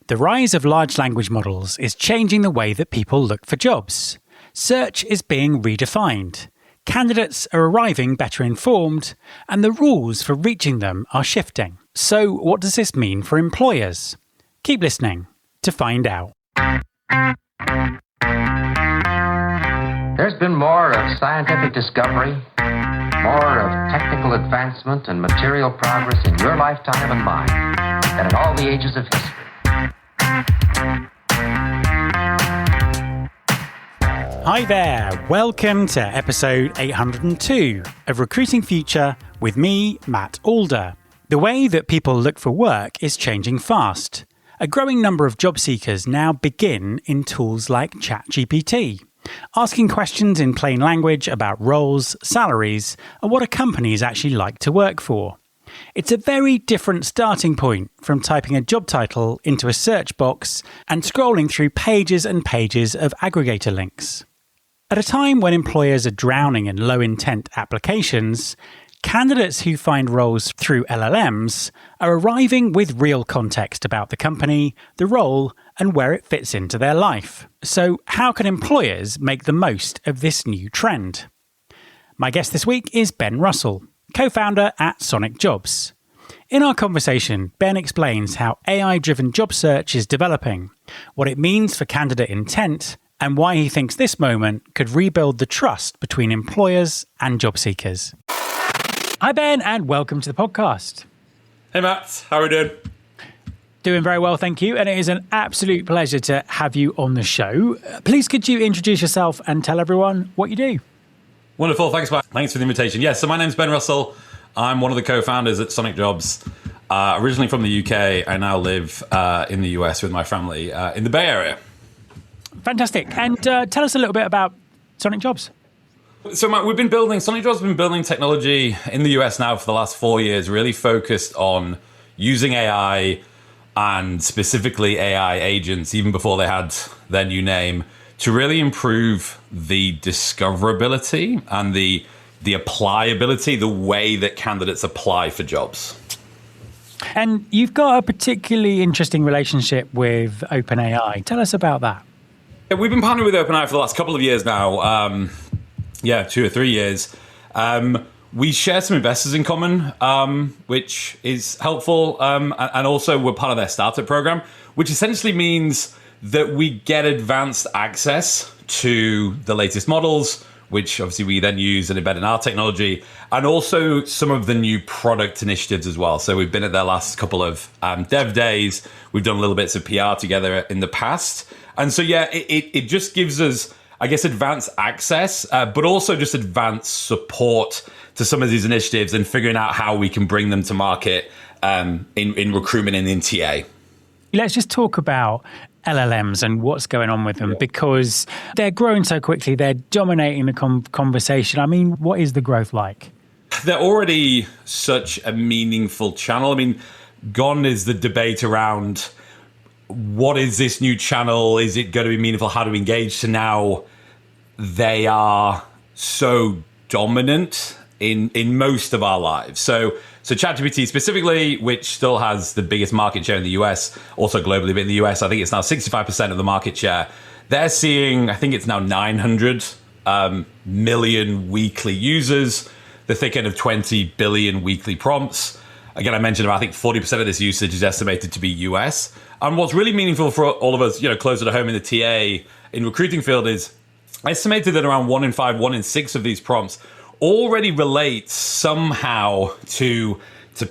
The rise of large language models is changing the way that people look for jobs. Search is being redefined. Candidates are arriving better informed, and the rules for reaching them are shifting. So, what does this mean for employers? Keep listening to find out. There's been more of scientific discovery, more of technical advancement and material progress in your lifetime and mine than in all the ages of history. Hi there, welcome to episode 802 of Recruiting Future with me, Matt Alder. The way that people look for work is changing fast. A growing number of job seekers now begin in tools like ChatGPT, asking questions in plain language about roles, salaries, and what a company is actually like to work for. It's a very different starting point from typing a job title into a search box and scrolling through pages and pages of aggregator links. At a time when employers are drowning in low-intent applications, candidates who find roles through LLMs are arriving with real context about the company, the role, and where it fits into their life. So, how can employers make the most of this new trend? My guest this week is Ben Russell, co-founder at Sonic Jobs. In our conversation, Ben explains how AI-driven job search is developing, what it means for candidate intent, and why he thinks this moment could rebuild the trust between employers and job seekers. Hi Ben, and welcome to the podcast. Hey Matt, how are we doing? Doing very well, thank you, and it is an absolute pleasure to have you on the show. Please could you introduce yourself and tell everyone what you do? Wonderful, thanks Matt. Thanks for the invitation. Yes, so my name's Ben Russell. I'm one of the co-founders at Sonic Jobs. Originally from the UK, I now live in the US with my family in the Bay Area. Fantastic. And tell us a little bit about Sonic Jobs. So Matt, Sonic Jobs has been building technology in the US now for the last 4 years, really focused on using AI and specifically AI agents, even before they had their new name, to really improve the discoverability and the applicability, the way that candidates apply for jobs. And you've got a particularly interesting relationship with OpenAI. Tell us about that. We've been partnering with OpenAI for the last couple of years now. 2 or 3 years. We share some investors in common, which is helpful. And also we're part of their startup program, which essentially means that we get advanced access to the latest models, which obviously we then use and embed in our technology, and also some of the new product initiatives as well. So we've been at their last couple of dev days. We've done little bits of PR together in the past. And so, it just gives us, I guess, advanced access, but also just advanced support to some of these initiatives and figuring out how we can bring them to market in recruitment and in TA. Let's just talk about LLMs and what's going on with them, because they're growing so quickly. They're dominating the conversation. I mean, what is the growth like? They're already such a meaningful channel. I mean, gone is the debate around what is this new channel? Is it going to be meaningful? How do we engage? So now they are so dominant in most of our lives. So ChatGPT specifically, which still has the biggest market share in the US, also globally, but in the US, I think it's now 65% of the market share. They're seeing, I think it's now 900 million weekly users, the thick end of 20 billion weekly prompts. Again, I mentioned about, I think 40% of this usage is estimated to be US. And what's really meaningful for all of us, closer to home in the TA, in recruiting field, is estimated that around 1 in 5, 1 in 6 of these prompts already relate somehow to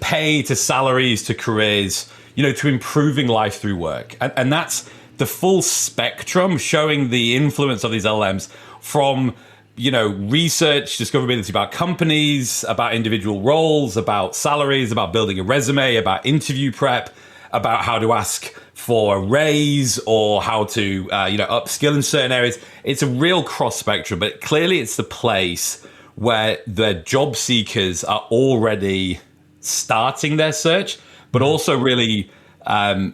pay, to salaries, to careers, to improving life through work. And that's the full spectrum, showing the influence of these LLMs from research, discoverability about companies, about individual roles, about salaries, about building a resume, about interview prep, about how to ask for a raise or how to, upskill in certain areas. It's a real cross spectrum, but clearly it's the place where the job seekers are already starting their search, but also really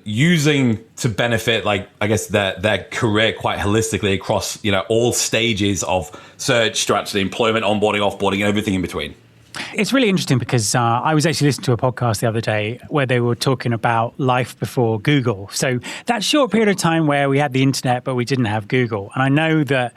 using to benefit, their career quite holistically across, all stages of search to actually employment, onboarding, offboarding, and everything in between. It's really interesting because I was actually listening to a podcast the other day where they were talking about life before Google. So that short period of time where we had the internet, but we didn't have Google. And I know that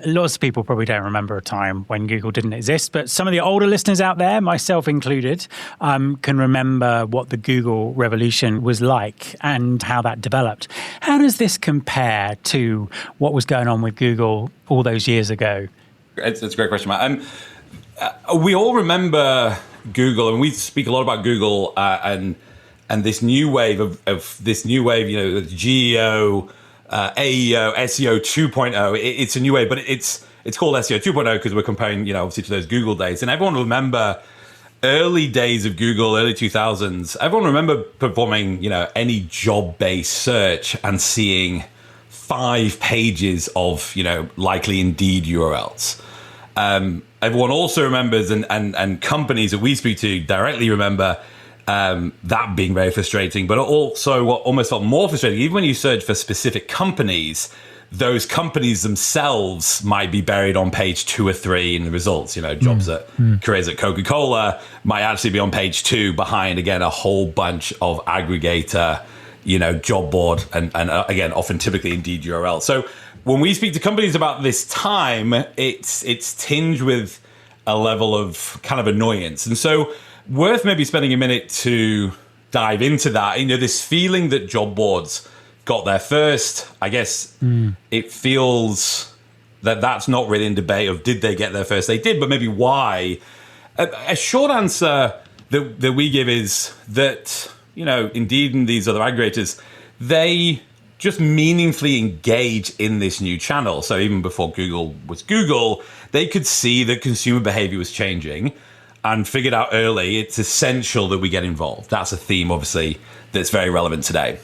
lots of people probably don't remember a time when Google didn't exist, but some of the older listeners out there, myself included, can remember what the Google revolution was like and how that developed. How does this compare to what was going on with Google all those years ago? It's a great question, Matt. We all remember Google, and we speak a lot about Google and this new wave of this new wave, GEO, AEO, SEO 2.0. It's a new wave, but it's called SEO 2.0 because we're comparing, obviously to those Google days. And everyone will remember early days of Google, early 2000s. Everyone remember performing, any job-based search and seeing 5 pages of, likely Indeed URLs. Everyone also remembers, and companies that we speak to directly remember that being very frustrating, but also what almost felt more frustrating, even when you search for specific companies, those companies themselves might be buried on page 2 or 3 in the results. Jobs careers at Coca-Cola might actually be on page 2 behind, again, a whole bunch of aggregator, job board and again, often typically Indeed URL. So when we speak to companies about this time, it's tinged with a level of kind of annoyance. And so worth maybe spending a minute to dive into that. This feeling that job boards got there first, I guess it feels that that's not really in debate of did they get there first? They did, but maybe why? A short answer that we give is that, Indeed and these other aggregators, they just meaningfully engage in this new channel. So even before Google was Google, they could see that consumer behavior was changing and figured out early it's essential that we get involved. That's a theme, obviously, that's very relevant today.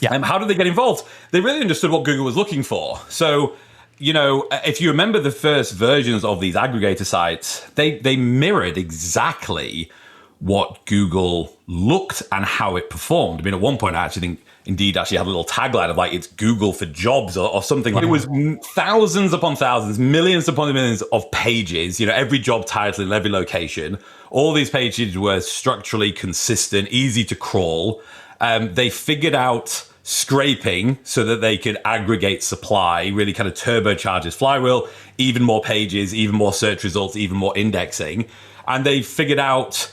Yeah. How did they get involved? They really understood what Google was looking for. So, if you remember the first versions of these aggregator sites, they mirrored exactly what Google looked and how it performed. I mean, at one point, I actually think Indeed actually had a little tagline of it's Google for jobs or something. It was thousands upon thousands, millions upon millions of pages, every job title in every location. All these pages were structurally consistent, easy to crawl. They figured out scraping so that they could aggregate supply, really kind of turbocharge this flywheel, even more pages, even more search results, even more indexing. And they figured out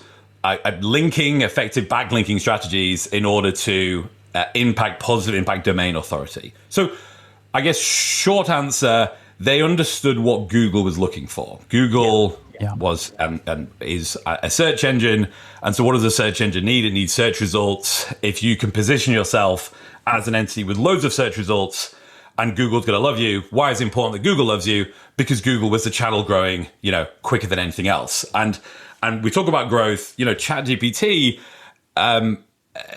linking, effective backlinking strategies in order to positive impact domain authority. So I guess short answer, they understood what Google was looking for. Google was and is a search engine. And so what does a search engine need? It needs search results. If you can position yourself as an entity with loads of search results and Google's going to love you, why is it important that Google loves you? Because Google was the channel growing, quicker than anything else. And we talk about growth, ChatGPT,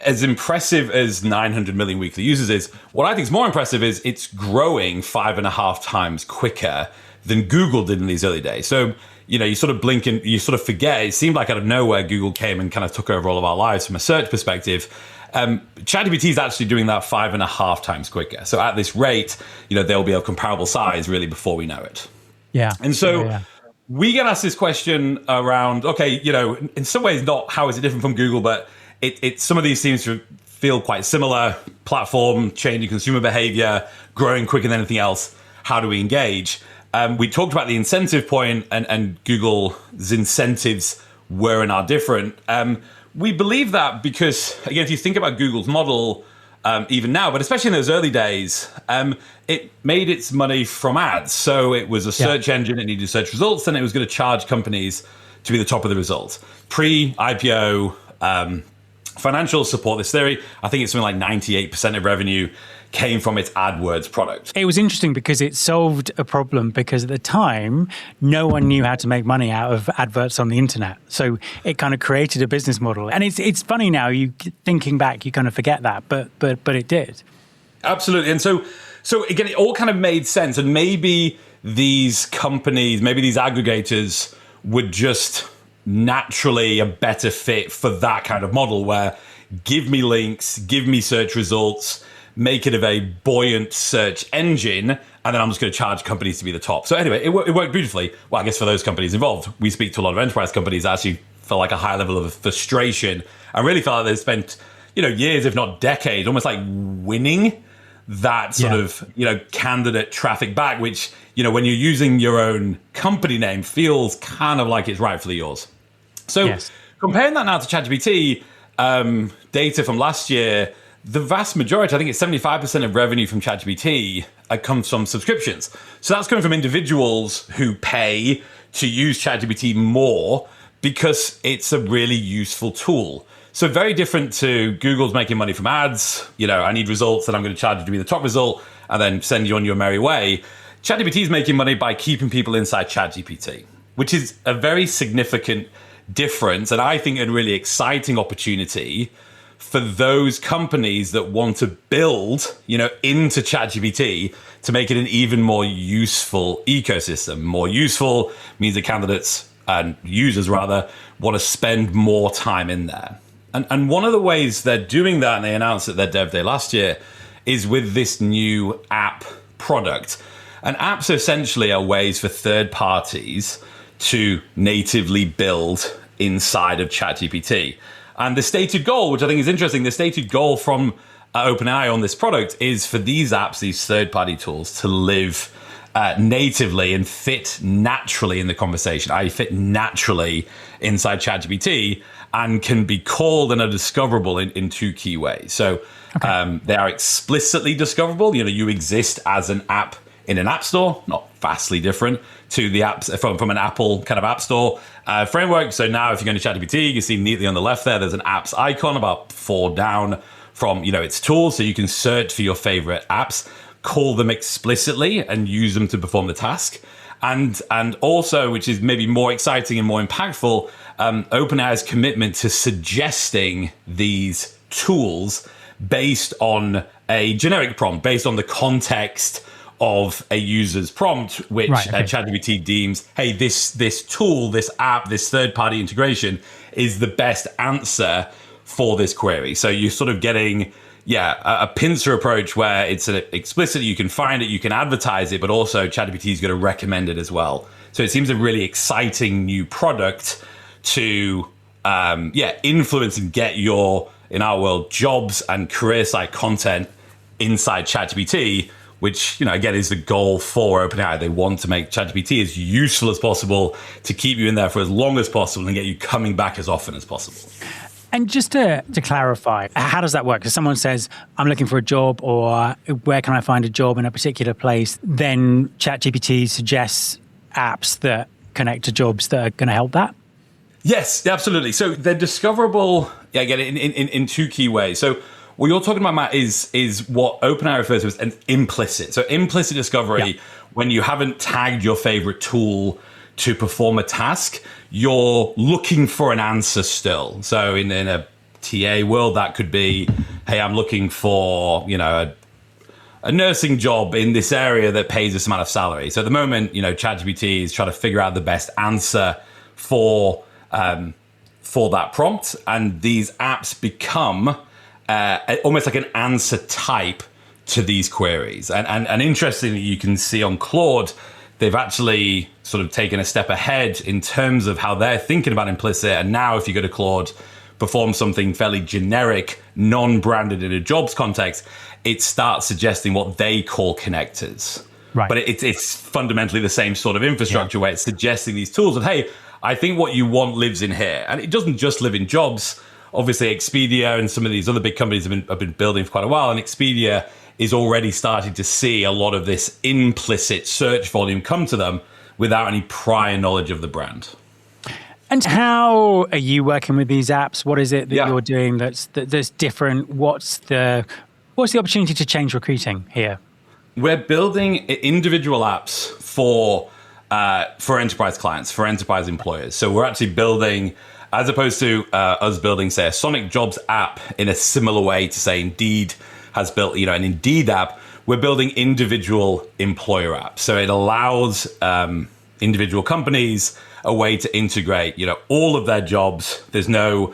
as impressive as 900 million weekly users is, what I think is more impressive is it's growing 5.5 times quicker than Google did in these early days. So, you sort of blink and you sort of forget. It seemed like out of nowhere, Google came and kind of took over all of our lives from a search perspective. ChatGPT is actually doing that 5.5 times quicker. So at this rate, they'll be of comparable size really before we know it. Yeah. And so we get asked this question around, okay, in some ways not how is it different from Google, but some of these seems to feel quite similar. Platform, changing consumer behavior, growing quicker than anything else. How do we engage? We talked about the incentive point and Google's incentives were and are different. We believe that because, again, if you think about Google's model, even now, but especially in those early days, it made its money from ads. So it was a search engine, it needed search results, and it was going to charge companies to be the top of the results. Pre-IPO, financials support this theory. I think it's something like 98% of revenue came from its AdWords product. It was interesting because it solved a problem because at the time, no one knew how to make money out of adverts on the internet. So it kind of created a business model. And it's funny now, you thinking back, you kind of forget that, but it did. Absolutely. And so again, it all kind of made sense. And maybe these companies, maybe these aggregators would just naturally a better fit for that kind of model where give me links, give me search results, make it a very buoyant search engine, and then I'm just going to charge companies to be the top. So anyway, it worked beautifully. Well, I guess for those companies involved, we speak to a lot of enterprise companies that actually felt like a high level of frustration. I really felt like they spent, years, if not decades, almost like winning that sort of, candidate traffic back, which, when you're using your own company name, feels kind of like it's rightfully yours. So comparing that now to ChatGPT, data from last year, the vast majority, I think it's 75% of revenue from ChatGPT comes from subscriptions. So that's coming from individuals who pay to use ChatGPT more because it's a really useful tool. So very different to Google's making money from ads. I need results and I'm going to charge you to be the top result and then send you on your merry way. ChatGPT is making money by keeping people inside ChatGPT, which is a very significant difference. And I think a really exciting opportunity for those companies that want to build, into ChatGPT to make it an even more useful ecosystem. More useful means that candidates and users rather want to spend more time in there. And one of the ways they're doing that, and they announced at their Dev Day last year, is with this new app product. And apps essentially are ways for third parties to natively build inside of ChatGPT. And the stated goal, which I think is interesting, the stated goal from OpenAI on this product is for these apps, these third-party tools, to live natively and fit naturally in the conversation. I fit naturally inside ChatGPT and can be called and are discoverable in two key ways. So they are explicitly discoverable. You exist as an app in an app store, not vastly different to the apps from an Apple kind of app store framework. So now if you go to ChatGPT, you can see neatly on the left there, there's an apps icon about 4 down from, its tools. So you can search for your favorite apps, call them explicitly and use them to perform the task. And also, which is maybe more exciting and more impactful, OpenAI's commitment to suggesting these tools based on a generic prompt, based on the context of a user's prompt, which ChatGPT deems, hey, this tool, this app, this third-party integration is the best answer for this query. So you're sort of getting, a pincer approach where it's explicit, you can find it, you can advertise it, but also ChatGPT is going to recommend it as well. So it seems a really exciting new product to, influence and get your, in our world, jobs and career site content inside ChatGPT, which, again, is the goal for OpenAI. They want to make ChatGPT as useful as possible to keep you in there for as long as possible and get you coming back as often as possible. And just to clarify, how does that work? If someone says, I'm looking for a job, or where can I find a job in a particular place, then ChatGPT suggests apps that connect to jobs that are going to help that? Yes, absolutely. So they're discoverable, again, in two key ways. So what you're talking about, Matt, is what OpenAI refers to as an implicit. So implicit discovery, when you haven't tagged your favorite tool to perform a task, you're looking for an answer still. So in a TA world, that could be, hey, I'm looking for, a nursing job in this area that pays this amount of salary. So at the moment, ChatGPT is trying to figure out the best answer for that prompt. And these apps become almost like an answer type to these queries. And interestingly, you can see on Claude, they've actually sort of taken a step ahead in terms of how they're thinking about implicit. And now if you go to Claude, perform something fairly generic, non-branded in a jobs context, it starts suggesting what they call connectors. Right. But it's fundamentally the same sort of infrastructure where it's suggesting these tools of, hey, I think what you want lives in here. And it doesn't just live in jobs. Obviously, Expedia and some of these other big companies have been building for quite a while. And Expedia is already starting to see a lot of this implicit search volume come to them without any prior knowledge of the brand. And how are you working with these apps? What is it that you're doing that's different? What's the opportunity to change recruiting here? We're building individual apps for enterprise clients, for enterprise employers. So we're actually building, as opposed to us building, say, a Sonic Jobs app in a similar way to, say, Indeed has built, an Indeed app, we're building individual employer apps. So it allows individual companies a way to integrate, all of their jobs. There's no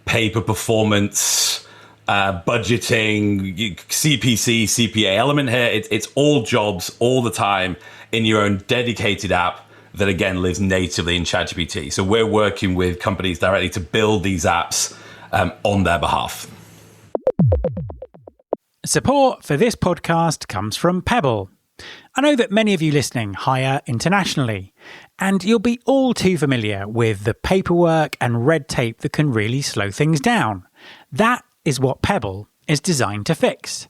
pay per performance budgeting, CPC, CPA element here. It's all jobs all the time in your own dedicated app that, again, lives natively in ChatGPT. So we're working with companies directly to build these apps on their behalf. Support for this podcast comes from Pebble. I know that many of you listening hire internationally, and you'll be all too familiar with the paperwork and red tape that can really slow things down. That is what Pebble is designed to fix.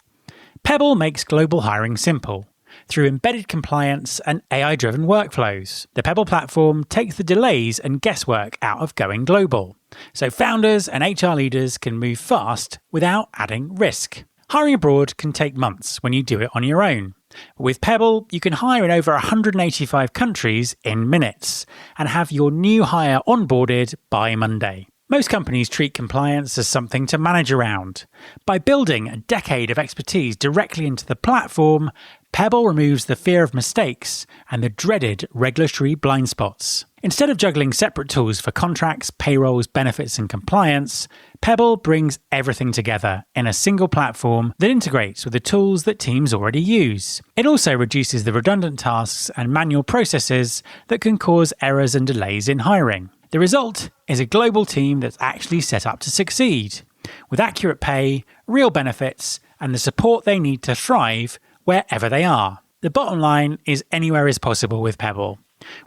Pebble makes global hiring simple through embedded compliance and AI-driven workflows. The Pebble platform takes the delays and guesswork out of going global, so founders and HR leaders can move fast without adding risk. Hiring abroad can take months when you do it on your own. With Pebble, you can hire in over 185 countries in minutes and have your new hire onboarded by Monday. Most companies treat compliance as something to manage around. By building a decade of expertise directly into the platform, Pebble removes the fear of mistakes and the dreaded regulatory blind spots. Instead of juggling separate tools for contracts, payrolls, benefits, and compliance, Pebble brings everything together in a single platform that integrates with the tools that teams already use. It also reduces the redundant tasks and manual processes that can cause errors and delays in hiring. The result is a global team that's actually set up to succeed, with accurate pay, real benefits, and the support they need to thrive wherever they are. The bottom line is anywhere is possible with Pebble.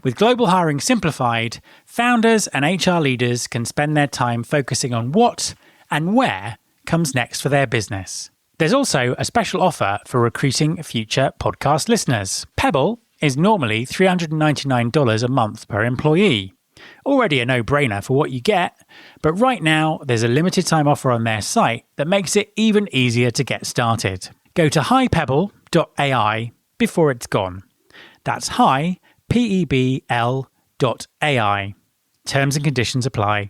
With global hiring simplified, founders and HR leaders can spend their time focusing on what and where comes next for their business. There's also a special offer for Recruiting Future podcast listeners. Pebble is normally $399 a month per employee. Already a no-brainer for what you get, but right now there's a limited time offer on their site that makes it even easier to get started. Go to highpebble.ai before it's gone. That's highpebl.ai. Terms and conditions apply.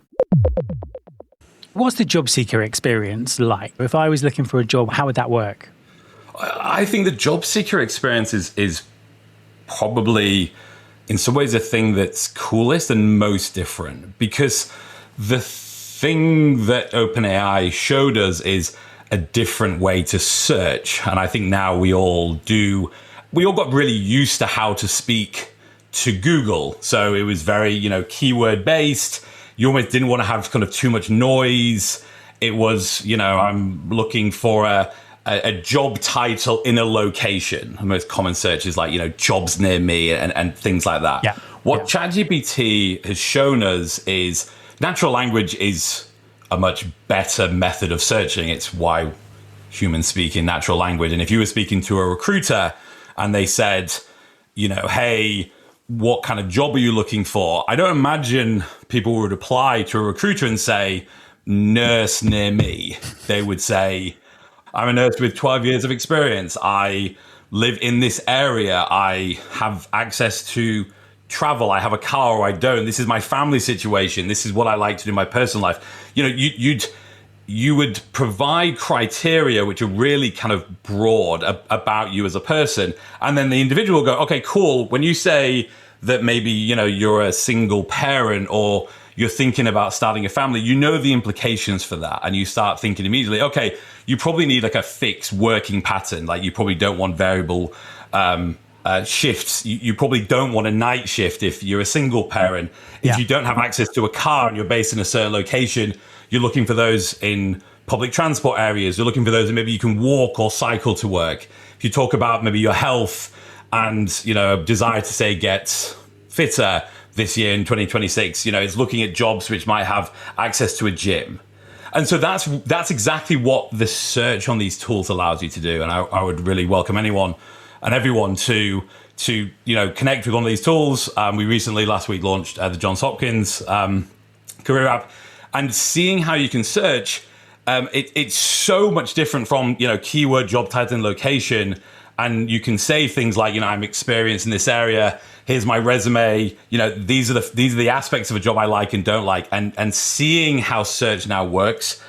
What's the job seeker experience like? If I was looking for a job, how would that work? I think the job seeker experience is probably, in some ways, the thing that's coolest and most different, because the thing that OpenAI showed us is a different way to search. And I think now we all got really used to how to speak to Google. So it was very, keyword based. You almost didn't want to have kind of too much noise. It was, I'm looking for a job title in a location. The most common search is like, jobs near me and things like that. Yeah. What ChatGPT has shown us is natural language is a much better method of searching. It's why humans speak in natural language. And if you were speaking to a recruiter and they said, hey, what kind of job are you looking for? I don't imagine people would apply to a recruiter and say, nurse near me. They would say, I'm a nurse with 12 years of experience. I live in this area. I have access to travel. I have a car or I don't. This is my family situation. This is what I like to do in my personal life. You would provide criteria which are really kind of broad about you as a person. And then the individual will go, okay, cool. When you say that maybe, you're a single parent or you're thinking about starting a family, the implications for that. And you start thinking immediately, okay, you probably need like a fixed working pattern. Like you probably don't want variable shifts. You probably don't want a night shift if you're a single parent. If you don't have access to a car and you're based in a certain location, you're looking for those in public transport areas. You're looking for those that maybe you can walk or cycle to work. If you talk about maybe your health and, a desire to say get fitter this year in 2026, it's looking at jobs which might have access to a gym. And so that's exactly what the search on these tools allows you to do. And I would really welcome anyone and everyone to connect with one of these tools. We recently, last week, launched the Johns Hopkins career app, and seeing how you can search, it's so much different from keyword, job title, and location. And you can say things like, I'm experienced in this area. Here's my resume. These are the aspects of a job I like and don't like. And seeing how search now works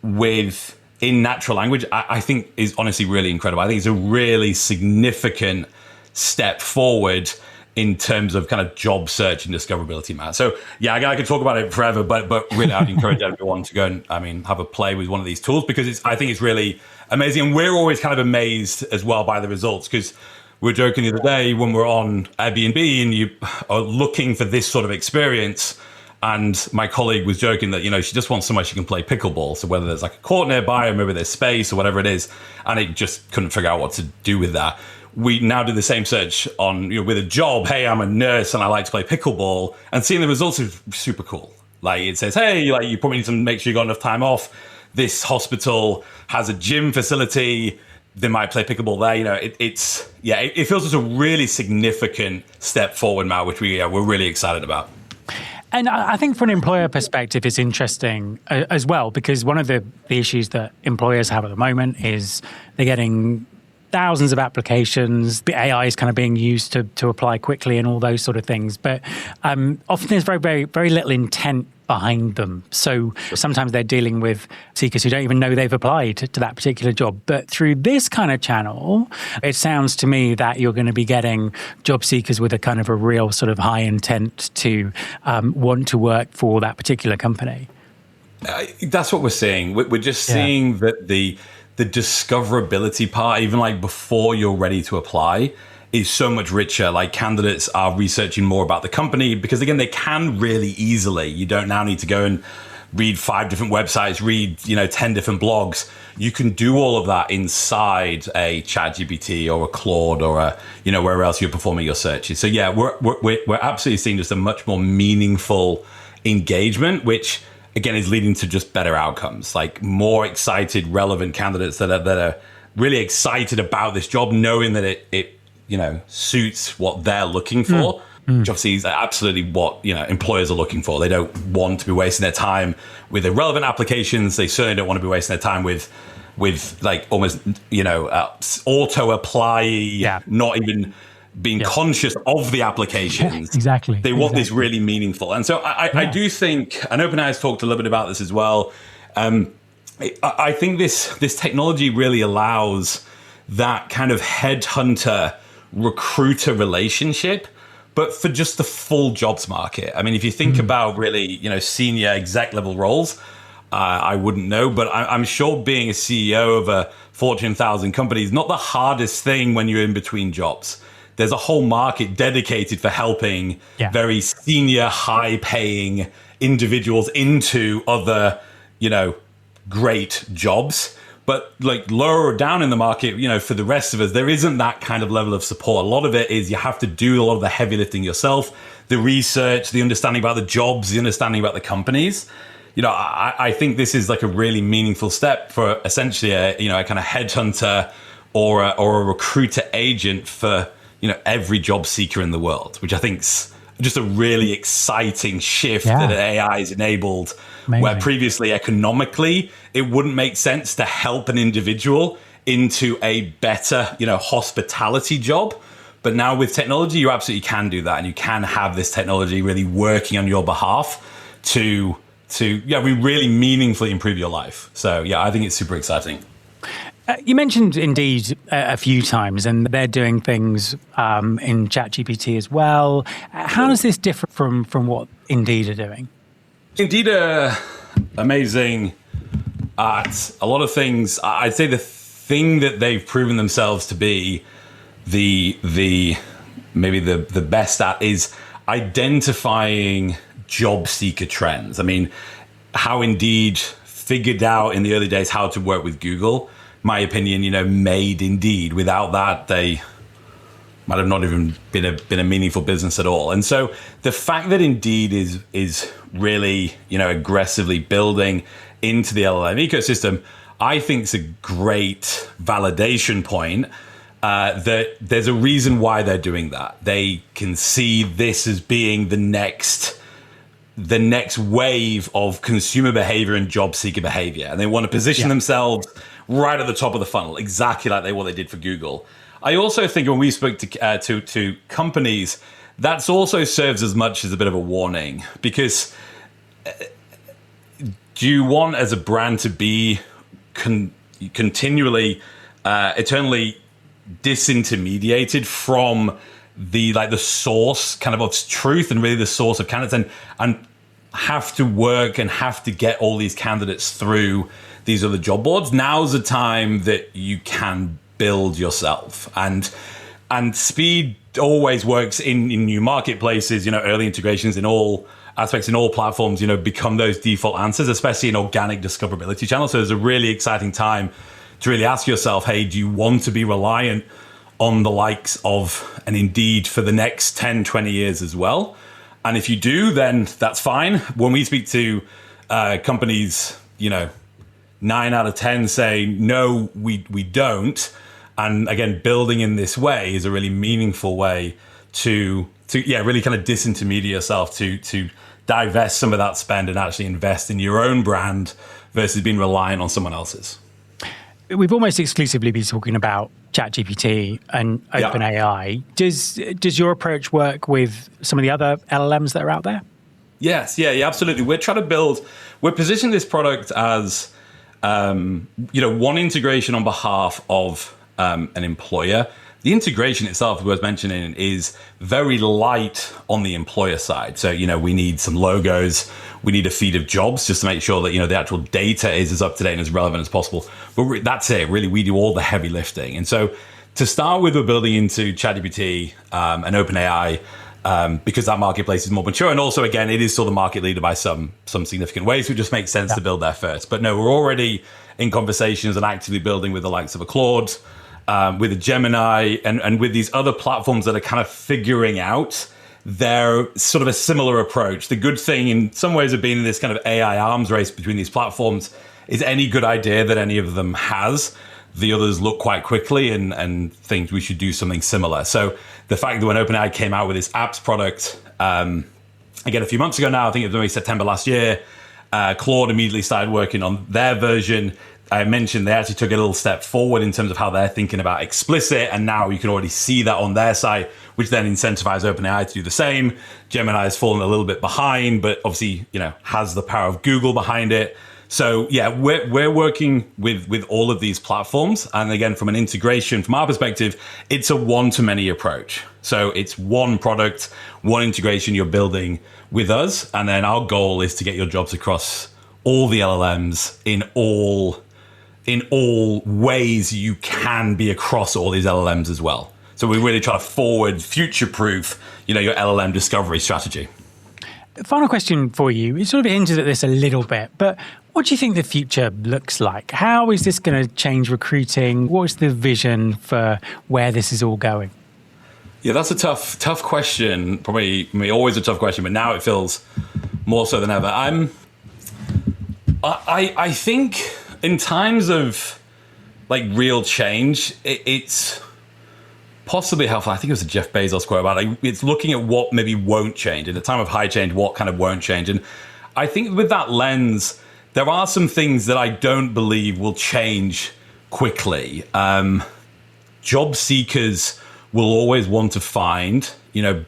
in natural language, I think is honestly really incredible. I think it's a really significant step forward in terms of kind of job search and discoverability, Matt. So yeah, I could talk about it forever, but really I'd encourage everyone to go and, have a play with one of these tools, because I think it's really amazing. And we're always kind of amazed as well by the results, because we were joking the other day when we're on Airbnb and you are looking for this sort of experience. And my colleague was joking that, she just wants somewhere she can play pickleball. So whether there's like a court nearby or maybe there's space or whatever it is, and it just couldn't figure out what to do with that. We now do the same search on, with a job. Hey, I'm a nurse and I like to play pickleball, and seeing the results is super cool. Like it says, hey, like you probably need to make sure you got enough time off. This hospital has a gym facility. They might play pickleball there. It feels as a really significant step forward, Matt, which we're really excited about. And I think from an employer perspective, it's interesting as well, because one of the issues that employers have at the moment is they're getting thousands of applications. The AI is kind of being used to apply quickly and all those sort of things. But often there's very, very, very little intent behind them. So sometimes they're dealing with seekers who don't even know they've applied to that particular job. But through this kind of channel, it sounds to me that you're going to be getting job seekers with a kind of a real sort of high intent to want to work for that particular company. That's what we're seeing. We're just seeing that the discoverability part, even like before you're ready to apply, is so much richer. Like candidates are researching more about the company because, again, they can really easily. You don't now need to go and read 5 different websites, read 10 different blogs. You can do all of that inside a ChatGPT or a Claude or wherever else you're performing your searches. So yeah, we're absolutely seeing just a much more meaningful engagement, which again is leading to just better outcomes, like more excited, relevant candidates that are really excited about this job, knowing that it suits what they're looking for, which obviously is absolutely what, employers are looking for. They don't want to be wasting their time with irrelevant applications. They certainly don't want to be wasting their time with like almost, auto apply, not even being conscious of the applications. Yeah, exactly. They want this really meaningful. And so I do think, and OpenAI has talked a little bit about this as well. I think this technology really allows that kind of headhunter recruiter relationship, but for just the full jobs market. I mean, if you think about really, senior exec level roles, I wouldn't know, but I'm sure being a CEO of a Fortune 1000 company is not the hardest thing when you're in between jobs. There's a whole market dedicated for helping very senior, high-paying individuals into other, great jobs. But like lower down in the market, for the rest of us, there isn't that kind of level of support. A lot of it is you have to do a lot of the heavy lifting yourself, the research, the understanding about the jobs, the understanding about the companies. I think this is like a really meaningful step for essentially a kind of headhunter or a recruiter agent for every job seeker in the world, which I think's just a really exciting shift that AI has enabled. Amazing. Where previously economically it wouldn't make sense to help an individual into a better hospitality job, but now with technology you absolutely can do that, and you can have this technology really working on your behalf to really meaningfully improve your life. So yeah, I think it's super exciting. You mentioned Indeed a few times, and they're doing things in ChatGPT as well. How does this differ from what Indeed are doing? Indeed are amazing at a lot of things. I'd say the thing that they've proven themselves to be the best at is identifying job seeker trends. I mean, how Indeed figured out in the early days how to work with Google, my opinion, made Indeed. Without that, they might have not even been a meaningful business at all. And so the fact that Indeed is really, aggressively building into the LLM ecosystem, I think is a great validation point that there's a reason why they're doing that. They can see this as being the next wave of consumer behavior and job seeker behavior. And they want to position themselves right at the top of the funnel, exactly like what they did for Google. I also think when we spoke to companies, that's also serves as much as a bit of a warning, because do you want as a brand to be continually, eternally disintermediated from the source kind of truth and really the source of candidates, and have to work and have to get all these candidates through these other job boards. Now's the time that you can build yourself, and speed always works in new marketplaces. Early integrations in all aspects, in all platforms, become those default answers, especially in organic discoverability channels. So there's a really exciting time to really ask yourself, hey, do you want to be reliant on the likes of an Indeed for the next 10, 20 years as well? And if you do, then that's fine. When we speak to companies, 9 out of 10 say, no, we don't. And again, building in this way is a really meaningful way to really kind of disintermediate yourself, to divest some of that spend and actually invest in your own brand versus being reliant on someone else's. We've almost exclusively been talking about ChatGPT and OpenAI. Does your approach work with some of the other LLMs that are out there? Yes, yeah, absolutely. We're positioning this product as, one integration on behalf of an employer. The integration itself, worth mentioning, is very light on the employer side. So, we need some logos, we need a feed of jobs just to make sure that, the actual data is as up to date and as relevant as possible. But that's it, really, we do all the heavy lifting. And so to start with, we're building into ChatGPT and OpenAI because that marketplace is more mature. And also, again, it is still the market leader by some significant ways. So it just makes sense to build there first. But no, we're already in conversations and actively building with the likes of a Claude, with a Gemini, and with these other platforms that are kind of figuring out their sort of a similar approach. The good thing in some ways of being in this kind of AI arms race between these platforms is any good idea that any of them has, the others look quite quickly and think we should do something similar. So the fact that when OpenAI came out with its apps product, again, a few months ago now, I think it was maybe September last year, Claude immediately started working on their version. I mentioned they actually took a little step forward in terms of how they're thinking about explicit, and now you can already see that on their site, which then incentivizes OpenAI to do the same. Gemini has fallen a little bit behind, but obviously, has the power of Google behind it. So yeah, we're working with all of these platforms, and again, from an integration, from our perspective, it's a one-to-many approach. So it's one product, one integration you're building with us, and then our goal is to get your jobs across all the LLMs in all ways you can be across all these LLMs as well. So we really try to forward, future-proof, your LLM discovery strategy. Final question for you. It sort of hinted at this a little bit, but what do you think the future looks like? How is this going to change recruiting? What's the vision for where this is all going? Yeah, that's a tough question. Probably always a tough question, but now it feels more so than ever. I think in times of real change, it's possibly helpful. I think it was a Jeff Bezos quote about it's looking at what maybe won't change. In a time of high change, what kind of won't change? And I think with that lens, there are some things that I don't believe will change quickly. Job seekers will always want to find,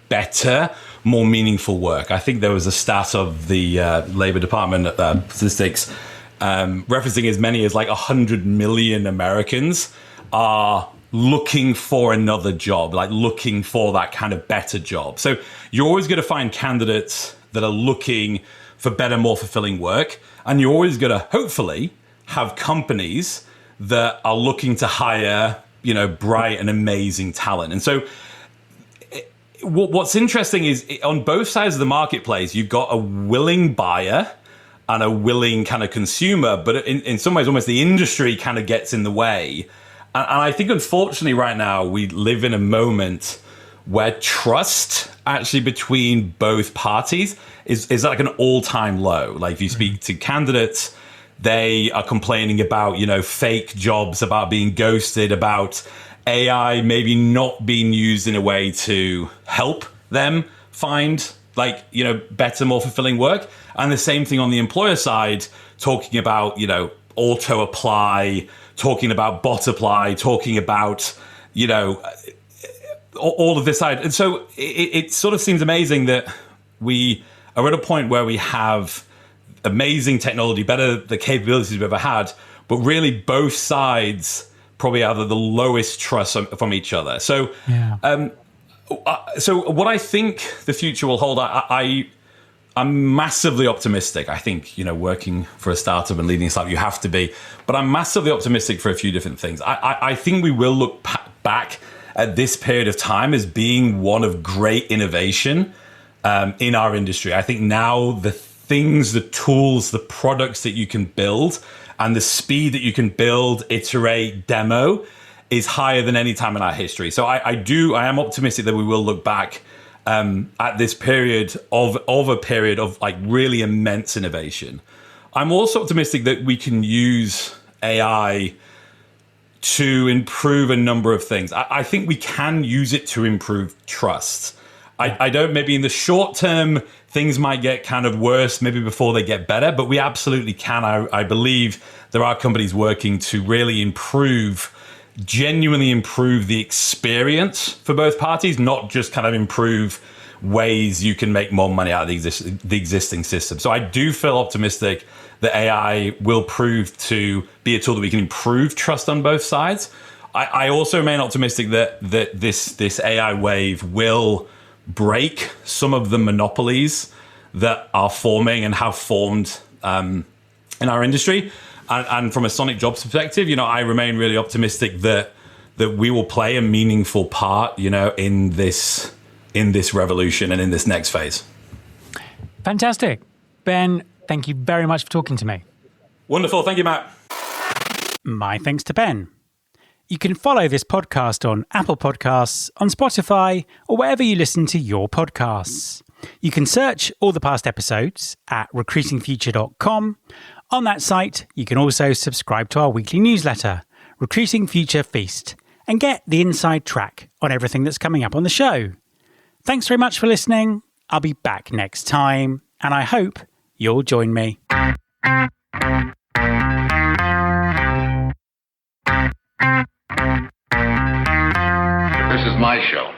better, more meaningful work. I think there was a stat of the Labor Department statistics referencing as many as 100 million Americans are looking for another job, looking for that kind of better job. So you're always going to find candidates that are looking for better, more fulfilling work. And you're always going to, hopefully, have companies that are looking to hire, bright and amazing talent. And so what's interesting is on both sides of the marketplace, you've got a willing buyer and a willing kind of consumer, but in some ways, almost the industry kind of gets in the way. And I think, unfortunately, right now, we live in a moment where trust actually between both parties is like an all-time low. If you speak to candidates, they are complaining about, fake jobs, about being ghosted, about AI maybe not being used in a way to help them find better, more fulfilling work. And the same thing on the employer side, talking about, auto apply, talking about bot apply, talking about, all of this side. And so it sort of seems amazing that we are at a point where we have amazing technology, better the capabilities we've ever had, but really both sides probably have the lowest trust from each other. So So what I think the future will hold, I'm massively optimistic. I think, working for a startup and leading a startup, you have to be. But I'm massively optimistic for a few different things. I think we will look back at this period of time as being one of great innovation in our industry. I think now the things, the tools, the products that you can build and the speed that you can build, iterate, demo is higher than any time in our history. So I am optimistic that we will look back at this period of a period of like really immense innovation. I'm also optimistic that we can use AI to improve a number of things. I think we can use it to improve trust. I don't, maybe in the short term, things might get kind of worse, maybe before they get better, but we absolutely can. I believe there are companies working to really genuinely improve the experience for both parties, not just kind of improve ways you can make more money out of the existing system. So I do feel optimistic that AI will prove to be a tool that we can improve trust on both sides. I also remain optimistic that this AI wave will break some of the monopolies that are forming and have formed in our industry. And from a Sonic Jobs perspective, I remain really optimistic that we will play a meaningful part, in this revolution and in this next phase. Fantastic. Ben, thank you very much for talking to me. Wonderful. Thank you, Matt. My thanks to Ben. You can follow this podcast on Apple Podcasts, on Spotify, or wherever you listen to your podcasts. You can search all the past episodes at recruitingfuture.com. On that site, you can also subscribe to our weekly newsletter, Recruiting Future Feast, and get the inside track on everything that's coming up on the show. Thanks very much for listening. I'll be back next time, and I hope you'll join me. This is my show.